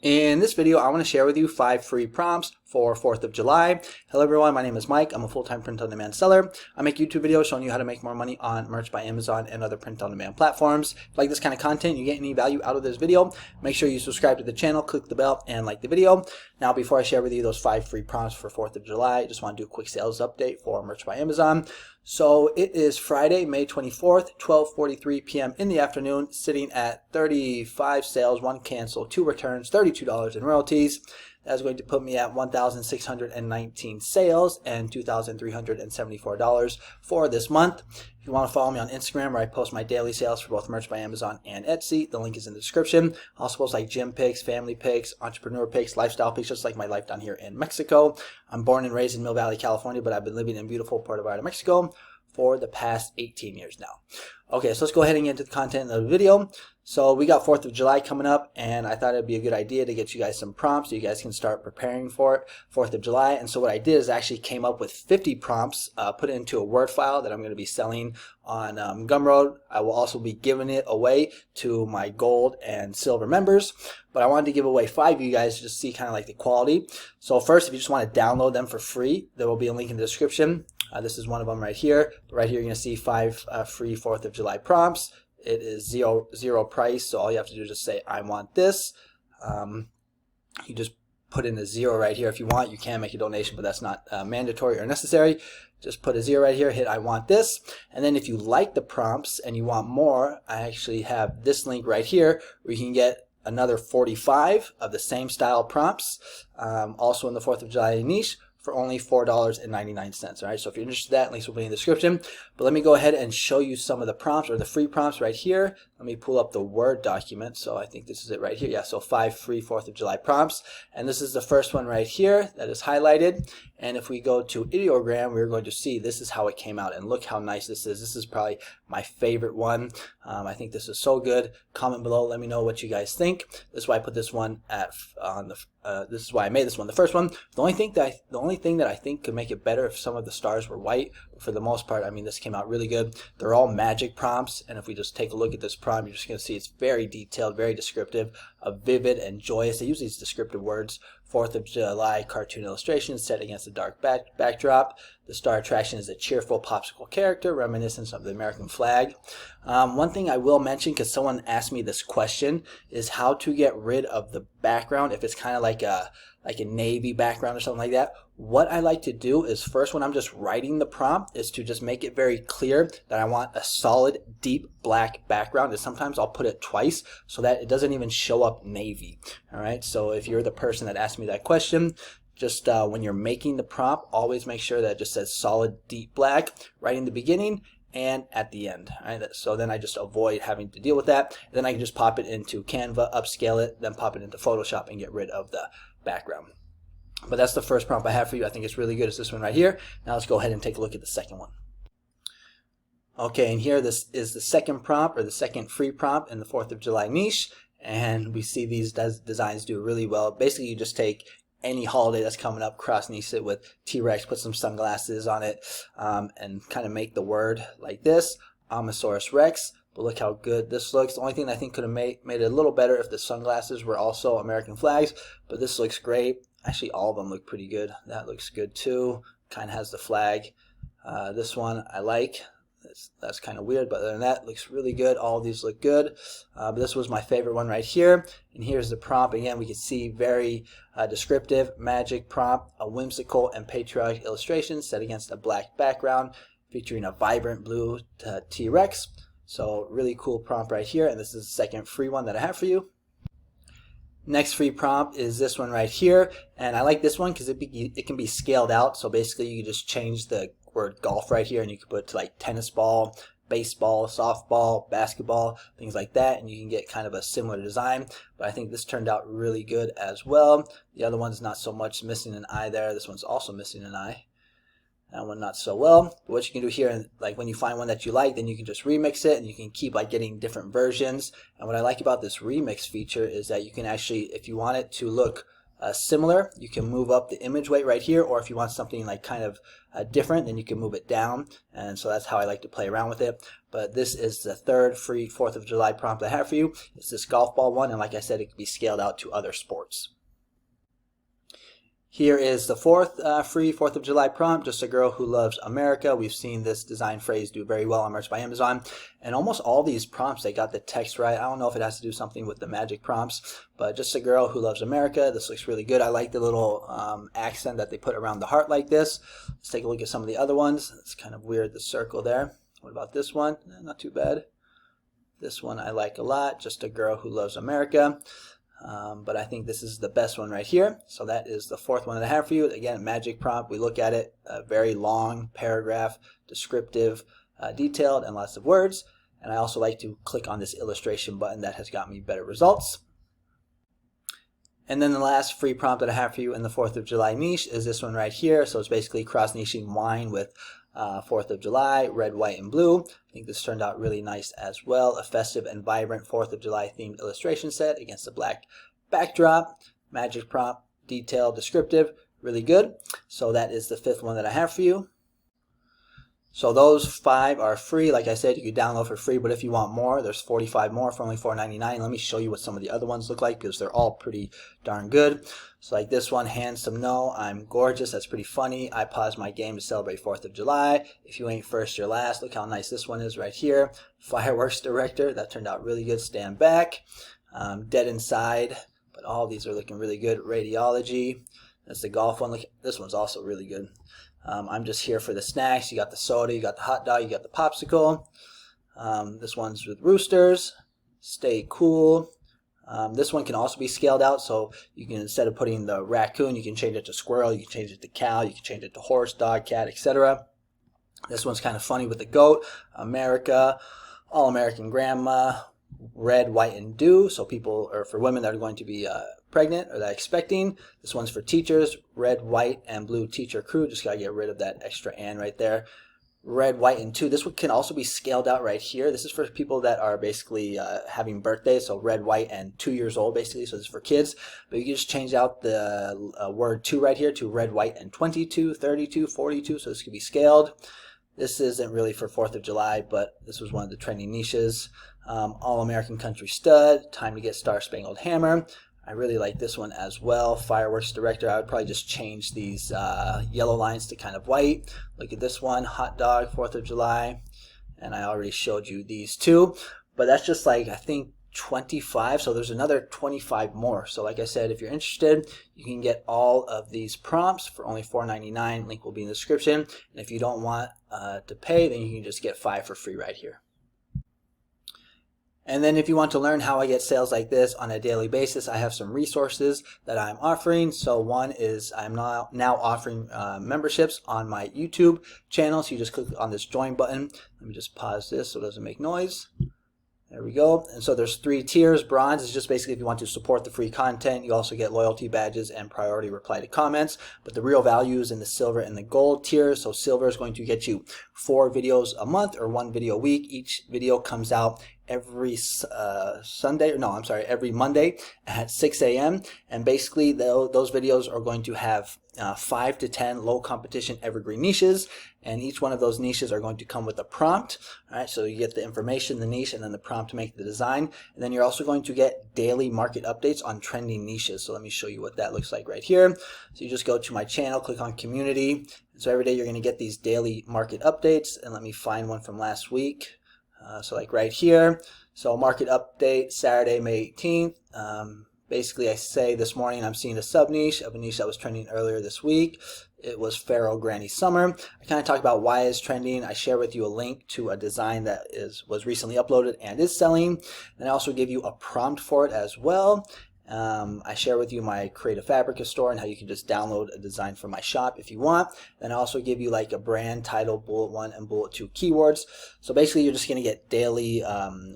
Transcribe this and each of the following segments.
In this video, I want to share with you 5 free prompts for 4th of July. Hello everyone, my name is Mike. I'm a full-time print-on-demand seller. I make YouTube videos showing you how to make more money on merch by Amazon and other print-on-demand platforms. If you like this kind of content, you get any value out of this video, make sure you subscribe to the channel, click the bell, and like the video. Now, before I share with you those 5 free prompts for 4th of July, I just want to do a quick sales update for merch by Amazon. So it is Friday, May 24th, 12:43 p.m. in the afternoon, sitting at 35 sales, 1 cancel, 2 returns, $32 in royalties. That's going to put me at 1,619 sales and $2,374 for this month. If you want to follow me on Instagram, where I post my daily sales for both merch by Amazon and Etsy, the link is in the description. I also post like gym pics, family pics, entrepreneur pics, lifestyle pics, just like my life down here in Mexico. I'm born and raised in Mill Valley, California, but I've been living in beautiful Puerto Vallarta, Mexico for the past 18 years now. Okay, so let's go ahead and get into the content of the video. So we got 4th of July coming up, and I thought it'd be a good idea to get you guys some prompts so you guys can start preparing for it, 4th of July. And so what I did is actually came up with 50 prompts, put it into a Word file that I'm going to be selling on Gumroad. I will also be giving it away to my gold and silver members, but I wanted to give away 5 of you guys to just see kind of like the quality. So first, if you just want to download them for free, there will be a link in the description. This is one of them right here. Right here, you're going to see 5 free 4th of July prompts. It is zero price, so all you have to do is just say, I want this. You just put in a 0 right here. If you want, you can make a donation, but that's not mandatory or necessary. Just put a 0 right here, hit I want this. And then if you like the prompts and you want more, I actually have this link right here where you can get another 45 of the same style prompts, also in the 4th of July niche, for only $4.99. All right, so if you're interested in that, links will be in the description. But let me go ahead and show you some of the prompts, or the free prompts right here. Let me pull up the Word document. So I think this is it right here. Yeah, so 5 free 4th of July prompts. And this is the first one right here that is highlighted. And if we go to Ideogram, we're going to see this is how it came out. And look how nice this is. This is probably my favorite one. I think this is so good. Comment below. Let me know what you guys think. This is why I put this one this is why I made this one the first one. The only thing that I think could make it better if some of the stars were white. For the most part, I mean, this came out really good. They're all magic prompts, and if we just take a look at this prompt, you're just going to see it's very detailed, very descriptive, vivid and joyous. They use these descriptive words. 4th of July cartoon illustration set against a dark backdrop. The star attraction is a cheerful popsicle character reminiscent of the American flag. One thing I will mention, because someone asked me this question, is how to get rid of the background if it's kind of like a navy background or something like that. What I like to do is first, when I'm just writing the prompt, is to just make it very clear that I want a solid deep black background, and sometimes I'll put it twice so that it doesn't even show up navy. All right, so if you're the person that asked me that question, just when you're making the prompt, always make sure that it just says solid deep black right in the beginning and at the end. All right, so then I just avoid having to deal with that. Then I can just pop it into Canva, upscale it, then pop it into Photoshop and get rid of the background. But that's the first prompt I have for you. I think it's really good. It's this one right here. Now let's go ahead and take a look at the second one. Okay, and here this is the second prompt, or the second free prompt in the 4th of July niche. And we see these designs do really well. Basically, you just take any holiday that's coming up, cross-niche it with T-Rex, put some sunglasses on it, and kind of make the word like this, Allosaurus Rex. But look how good this looks. The only thing I think could have made it a little better if the sunglasses were also American flags, but this looks great. Actually, all of them look pretty good. That looks good too. Kind of has the flag. This one I like. That's kind of weird, but other than that, looks really good. All of these look good. But this was my favorite one right here. And here's the prompt. Again, we can see very descriptive, magic prompt, a whimsical and patriotic illustration set against a black background, featuring a vibrant blue T-Rex. So really cool prompt right here, and this is the second free one that I have for you. Next free prompt is this one right here, and I like this one because it can be scaled out. So basically, you can just change the word golf right here, and you can put to like tennis ball, baseball, softball, basketball, things like that, and you can get kind of a similar design. But I think this turned out really good as well. The other one's not so much, missing an eye there. This one's also missing an eye. That one not so well. But what you can do here, like when you find one that you like, then you can just remix it, and you can keep like getting different versions. And what I like about this remix feature is that you can actually, if you want it to look similar, you can move up the image weight right here, or if you want something like kind of different, then you can move it down. And so that's how I like to play around with it. But this is the third free 4th of July prompt I have for you. It's this golf ball one, and like I said, it can be scaled out to other sports. Here is the fourth free 4th of July prompt, just a girl who loves America. We've seen this design phrase do very well on Merch by Amazon. And almost all these prompts, they got the text right. I don't know if it has to do something with the magic prompts, but just a girl who loves America. This looks really good. I like the little accent that they put around the heart like this. Let's take a look at some of the other ones. It's kind of weird, the circle there. What about this one? Not too bad. This one I like a lot, just a girl who loves America. But I think this is the best one right here. So that is the fourth one that I have for you. Again, magic prompt. We look at it, a very long paragraph, descriptive, detailed, and lots of words. And I also like to click on this illustration button. That has got me better results. And then the last free prompt that I have for you in the 4th of July niche is this one right here. So it's basically cross-niching wine with 4th of July, red, white, and blue. I think this turned out really nice as well. A festive and vibrant 4th of July themed illustration set against a black backdrop. Magic prompt, detailed, descriptive, really good. So that is the 5th one that I have for you. So those 5 are free. Like I said, you can download for free, but if you want more, there's 45 more for only $4.99. Let me show you what some of the other ones look like, because they're all pretty darn good. So like this one, handsome, no, I'm gorgeous. That's pretty funny. I paused my game to celebrate 4th of July. If you ain't first, you're last. Look how nice this one is right here. Fireworks director. That turned out really good. Stand back. Dead inside. But all these are looking really good. Radiology. That's the golf one. Look, this one's also really good. I'm just here for the snacks. You got the soda, you got the hot dog, you got the popsicle. This one's with roosters. Stay cool. This one can also be scaled out, so you can, instead of putting the raccoon, you can change it to squirrel, you can change it to cow, you can change it to horse, dog, cat, etc. This one's kind of funny with the goat. America, all American grandma, red, white, and dew. So people, or for women that are going to be pregnant or that are expecting. This one's for teachers, red, white, and blue teacher crew. Just gotta get rid of that extra "and" right there. Red, white, and 2. This one can also be scaled out right here. This is for people that are basically having birthdays, so red, white, and 2 years old basically, so this is for kids. But you can just change out the word 2 right here to red, white, and 22, 32, 42, so this could be scaled. This isn't really for 4th of July, but this was one of the trending niches. All-American Country Stud, Time to Get Star-Spangled Hammer. I really like this one as well. Fireworks director. I would probably just change these yellow lines to kind of white. Look at this one, hot dog, 4th of July. And I already showed you these two. But that's just like, I think, 25. So there's another 25 more. So like I said, if you're interested, you can get all of these prompts for only $4.99. Link will be in the description. And if you don't want to pay, then you can just get 5 for free right here. And then if you want to learn how I get sales like this on a daily basis, I have some resources that I'm offering. So one is I'm now offering memberships on my YouTube channel. So you just click on this join button. Let me just pause this so it doesn't make noise. There we go. And so there's 3 tiers. Bronze is just basically if you want to support the free content. You also get loyalty badges and priority reply to comments. But the real value is in the silver and the gold tiers. So silver is going to get you 4 videos a month or 1 video a week. Each video comes out every every Monday at 6 a.m. And basically those videos are going to have 5 to 10 low competition evergreen niches, and each one of those niches are going to come with a prompt. All right, so you get the information, the niche, and then the prompt to make the design. And then you're also going to get daily market updates on trending niches. So let me show you what that looks like right here. So you just go to my channel, click on community. So every day you're going to get these daily market updates, and let me find one from last week. So like right here, so market update Saturday, May 18th. Basically I say this morning I'm seeing a sub niche of a niche that was trending earlier this week. It was Feral Granny Summer. I kind of talk about why it's trending. I share with you a link to a design that was recently uploaded and is selling. And I also give you a prompt for it as well. I share with you my Creative Fabrica store and how you can just download a design from my shop if you want. Then I also give you like a brand, title, bullet 1 and bullet 2 keywords. So basically you're just going to get daily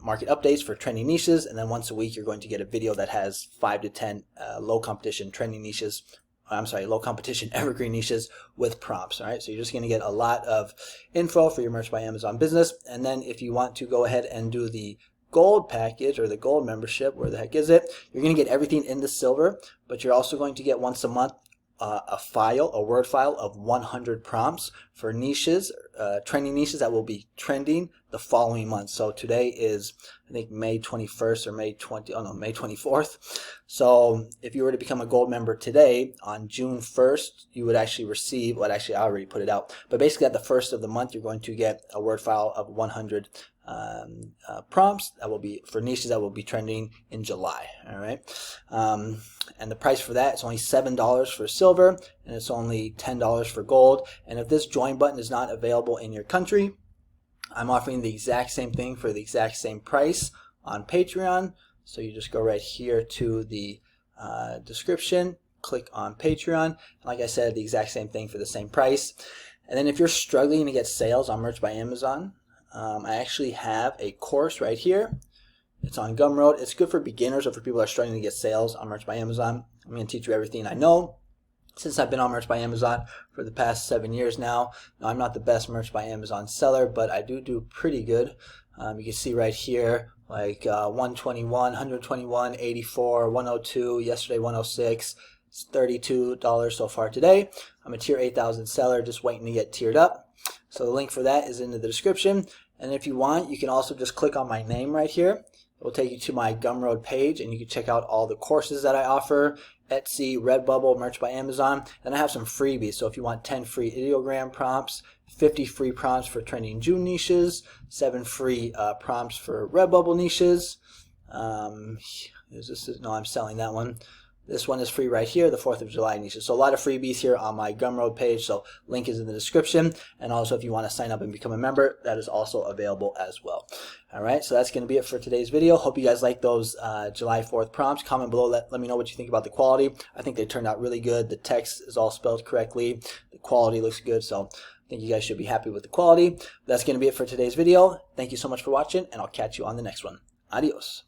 market updates for trending niches, and then once a week you're going to get a video that has 5 to 10 low competition trending niches. Low competition evergreen niches with prompts. All right, so you're just going to get a lot of info for your Merch by Amazon business. And then if you want to go ahead and do the gold package or the gold membership, where the heck is it? You're going to get everything in the silver, but you're also going to get once a month a word file of 100 prompts for niches, trending niches that will be trending the following month. So today is, I think, May 21st or May 24th. So if you were to become a gold member today, on June 1st, you would actually receive, well, actually I already put it out, but basically at the first of the month, you're going to get a word file of 100 prompts that will be for niches that will be trending in July. All right, and the price for that is only $7 for silver, and it's only $10 for gold. And if this join button is not available in your country, I'm offering the exact same thing for the exact same price on Patreon. So you just go right here to the description, click on Patreon, and like I said, the exact same thing for the same price. And then if you're struggling to get sales on Merch by Amazon, I actually have a course right here. It's on Gumroad. It's good for beginners or for people that are struggling to get sales on Merch by Amazon. I'm going to teach you everything I know since I've been on Merch by Amazon for the past 7 years now. Now, I'm not the best Merch by Amazon seller, but I do pretty good. You can see right here, like 121, 121, 84, 102, yesterday 106, it's $32 so far today. I'm a tier 8,000 seller, just waiting to get tiered up. So the link for that is in the description. And if you want, you can also just click on my name right here. It will take you to my Gumroad page, and you can check out all the courses that I offer, Etsy, Redbubble, Merch by Amazon. And I have some freebies. So if you want 10 free Ideogram prompts, 50 free prompts for trending June niches, 7 free prompts for Redbubble niches. No, I'm selling that one. This one is free right here, the 4th of July niches. So a lot of freebies here on my Gumroad page. So link is in the description. And also if you want to sign up and become a member, that is also available as well. All right, so that's going to be it for today's video. Hope you guys like those July 4th prompts. Comment below, let me know what you think about the quality. I think they turned out really good. The text is all spelled correctly. The quality looks good. So I think you guys should be happy with the quality. That's going to be it for today's video. Thank you so much for watching, and I'll catch you on the next one. Adios.